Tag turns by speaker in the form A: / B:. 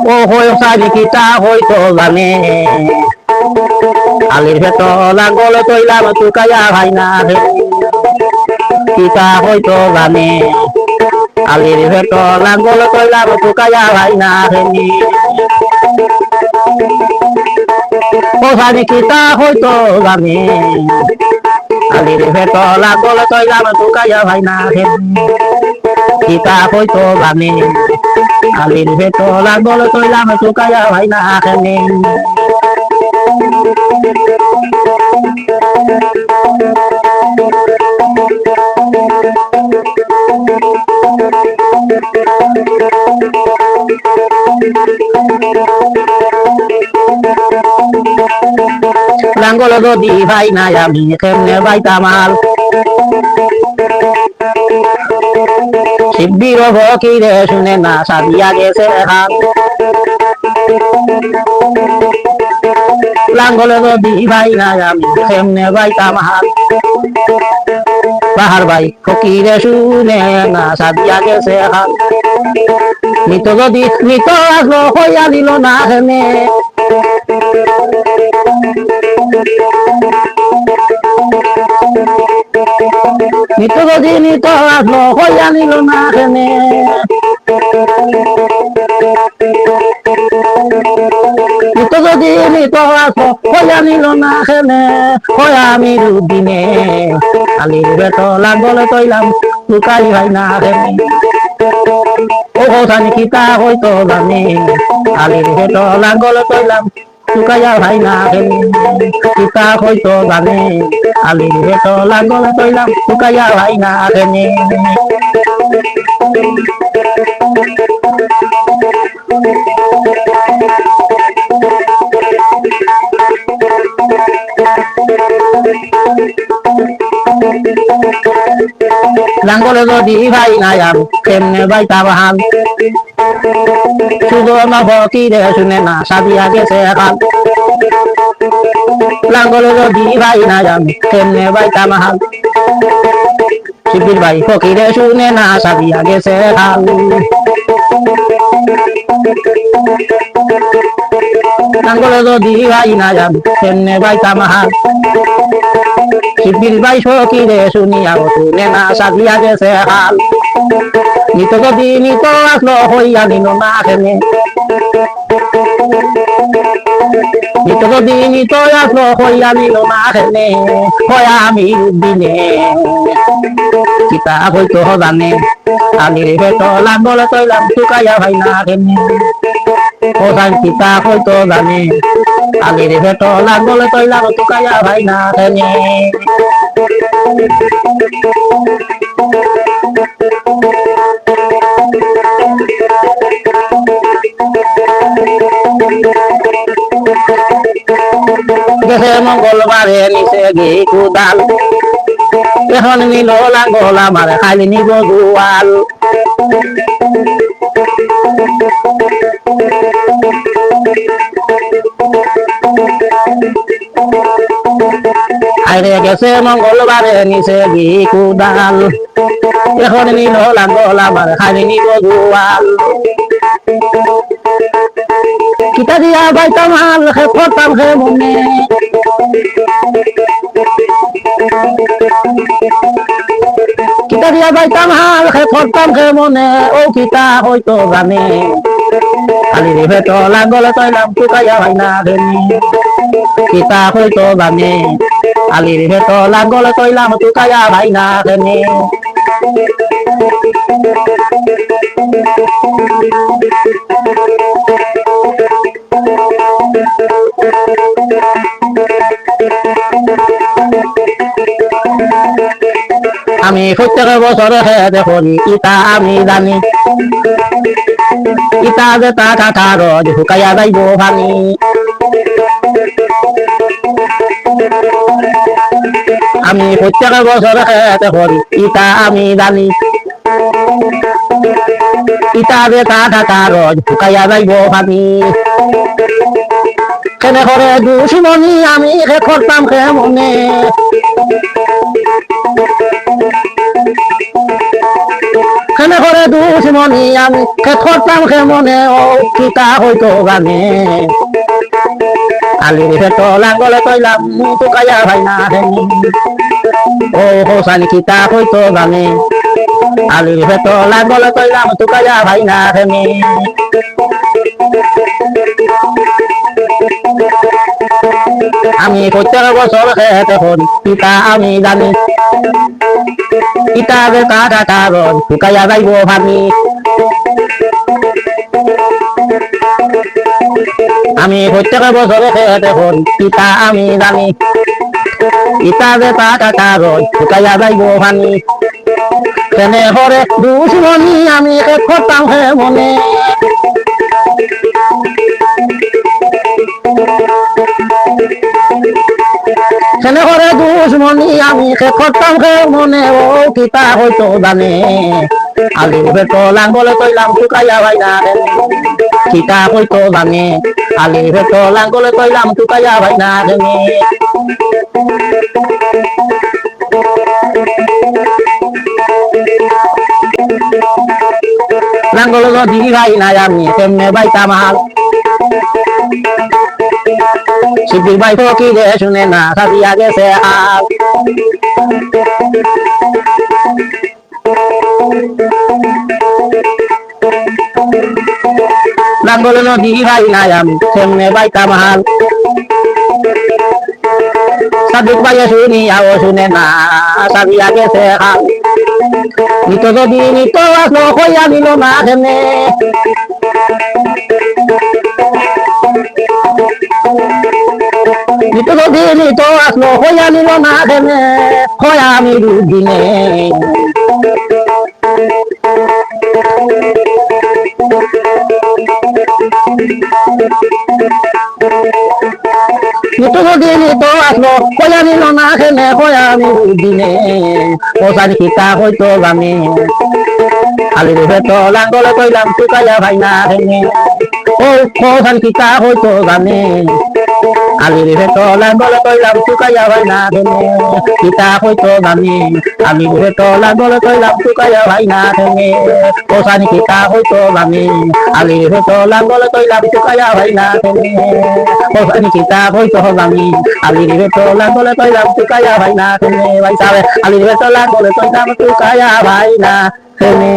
A: ও হই সারি কিতা হইতো জানে আলির ভেত লাঙ্গল তৈলাম চুকাইয়া ভাই না রে কিতা হইতো জানে আলির ভেত লাঙ্গল তৈলাম চুকাইয়া ভাই না রে ও সারি কিতা হইতো জানে আলির ভেত লাঙ্গল তৈলাম চুকাইয়া ভাই না রে কিতা হইতো জানে আলির ভেত লাঙ্গল তৈলাম চুকাইয়া ভাই না রে লাঙ্গল যদি ভাই না আমি কেমনে বাইতামাল শিবির ফকিরে শুনে না সাদিয়া গেছে হাত লাঙ্গল যদি ভাই না আমি কেমনে বাইতাম হাত বাহার ভাই ফকিরে শুনে না সাদিয়া গেছে হাত মৃত যদি মৃত আসলো হইয়া দিল না হেনে মৃত যদি মৃত আসলো হইয়া নিল না হেনে মৃত যদি মৃত আসলো হইয়া নিল না হেনে হইয়া আমি দুদিনে আলির বেত লাঙ্গল তৈলাম লুকাই ভাই না হেনে ও জানি কিতা হইতো জানে আলির ভেত লাঙ্গল তৈলাম চুকাইয়া ভাই না হেনে কিতা হইতো জানে আলির ভেত লাঙ্গল তৈলাম চুকাইয়া ভাই না হেনে লাঙ্গল যদি ভাই না আমি কেমনে বাইতাম হাল শুধু না ফকিরে শুনে না সাদিয়া গেছে হাল লাঙ্গল যদি ভাই না আমি কেমনে বাইতাম হাল শিবির ভাই ফকিরে শুনে না সাদিয়া গেছে হাল লাঙ্গল যদি ভাই না আমি কেমনে বাইতাম হাল শিবির ভাই ফকিরে শুনিয়া শুনে না সাদিয়া গেছে হাল নিত যদি নিত আসলো হইয়া নিল না হেনে নিত যদি নিত আসলো হইয়া নিল না হেনে হইয়া আমি দিনে কিতা হইতো জানে আলির ভেত লাঙ্গল তৈলাম চুকাইয়া ভাই না হেনে ওখান কিতা হইতো জানে আলির ভেত লাঙ্গল তৈলাম চুকাইয়া ভাই না হেনে গেছে মঙ্গলবারে নিচে ঘি কুদাল এখন নিল লাঙ্গল আমার খালি নিব দুয়াল আইরে গেছে মঙ্গলবারে নিচে ঘি কুদাল এখন নিল লাঙ্গল আমার খালি নিব দুয়াল কিতা দিয়া বাইতাম হাল খে করতাম খে মনে কিতা দিয়া বাইতাম হাল খে করতাম খে মনে ও কিতা হইতো জানে আলির ভেত লাঙ্গল তৈলাম চুকাইয়া ভাই না হেনে কিতা হইতো জানে আলির ভেত লাঙ্গল তৈলাম চুকাইয়া ভাই না হেনে আমি প্রত্যেক বছর দেখি ইটা আমি জানি ইটা যে তা কাকার ঢুকাইয়া যাইব ভাঙি আমি প্রত্যেক বছর দেখি ইটা আমি জানি ইটা যে তা কাকার ঢুকাইয়া যাইব ভাঙি কেনে করে দুশ্মনী আমি করতাম কে মনে কেন সেনে করে দুশ্মনী আমি খেত করতাম মনে ও কিতা হইতো জানে আলির ভেত লাঙ্গলে কইলাম টুকাইয়া ভাই না হেনি ও হোসানি কিতা হইতো জানে আলির ভেত লাঙ্গলে কইলাম টুকাইয়া ভাই না হেনি আমি প্রত্যেক বছর খেতে করি পিতা আমি জানি কিতাবে কাটা কারণ টুকাইয়া যাইব ভাবি আমি প্রত্যেক বছর খেতে করি পিতা আমি জানি কিতাবে কাটা কারণ টুকাইয়া যাইব ভাবি কেনে করে দুশ্মনী আমি করতাম হে মনে সেনে করে দুশ্মনী আমি করতাম মনে ও কিতা হইতো জানে আলির ভেত লাঙ্গলে কইলাম টুকাইয়া ভাই না কিতা হইতো জানে আলির ভেত লাঙ্গলে কইলাম টুকাইয়া ভাই না লাঙ্গলে যদি ভাই না আমি তেমনে বাইতাম হাল শিবির ভাই কি রে শুনে না সাবিয়া গেছে হাল লাঙ্গলে নদী ভাই নাই আমি তেমনে বাইতাম হাল সাদিক ভাই শুনি আও শুনে না সাবিয়া গেছে হাল নিত যদি নিত আসলো কইয়া দিল না কেনে নিত যদি নিত আসলো কইয়া দিল না কেনে কয়া আমি দুদিনে নিত যদি নিত আসলো কয়া দিল না কেনে কয়া আমি দুদিনে ওসানি কিতা হইতো জানে আলির ভেত লাঙ্গলে কইলাম টুকাইয়া ভাই না হেনে ও ওসানি কিতা হইতো জানে আলির ভেত লাঙ্গলে কইলাম টুকাইয়া ভাই না হেনে কিতা হইতো জানে আলির ভেত লাঙ্গলে কইলাম টুকাইয়া ভাই না হেনে ওসানি কিতা হইতো জানে আলির ভেত লাঙ্গলে কইলাম টুকাইয়া ভাই না হেনে ওসানি কিতা হইতো জানে আলির ভেত লাঙ্গলে কইলাম টুকাইয়া ভাই না হেনে ভাই সাবে আলির ভেত লাঙ্গলে কইলাম টুকাইয়া ভাই না হেনে